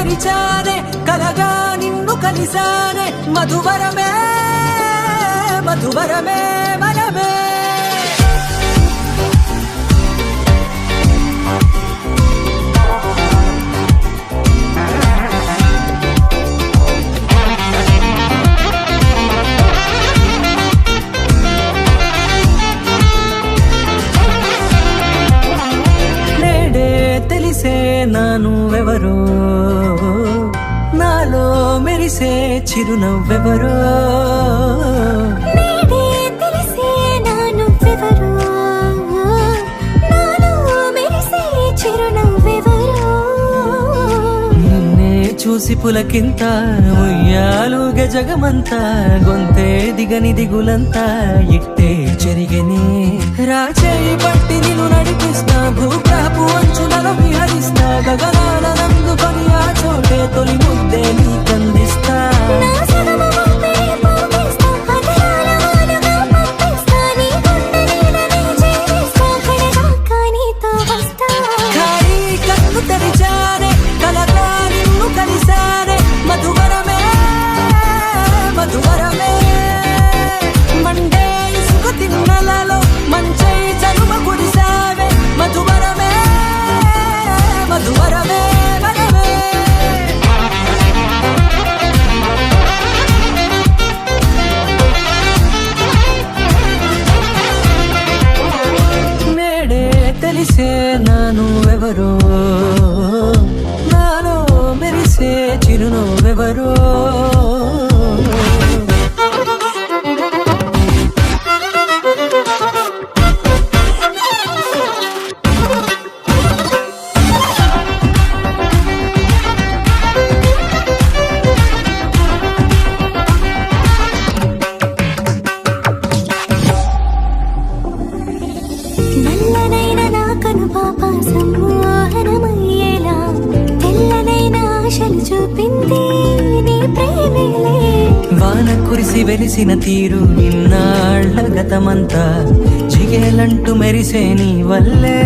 తెరిచానే కలగా నిన్ను కలిసానే మధువరమే మధువరమే మనమే నానువెవరో నాలో మెరిసే చిరునవ్వెవరో నిన్నే చూసి పులకింత ఉయ్యాలుగ జగమంతా గొంతే దిగని దిగులంతా ఇట్టే చెరిగని రాచేయి పట్టి నిన్ను నడిపిస్తా భూగ్రహపు అంచులలో విహరిస్తా గగనాల నందుకొని ఆ చోటే తొలి ముద్దే నీకందిస్తా ఖాళీ కన్ను తెరిచానే కలగా నిన్ను కలిసానే మధువరమే మధువరమే మండే ఇసుక తిన్నలలో మంచై చలువ కురిసావే మధువరమే మధువరమే మనమే నేడే తెలిసే నానువెవరో నాలో మెరిసే చిరునవ్వెవరో నల్లనైన నా కనుపాప సమ్మోహనమయ్యేలా తెల్లనైన ఆశలు చూపింది నీ ప్రేమేలే వాన కురిసి వెలిసిన తీరు ఇన్నాళ్ల గతమంతా జిగేలంటూ మెరిసే నీ వల్లే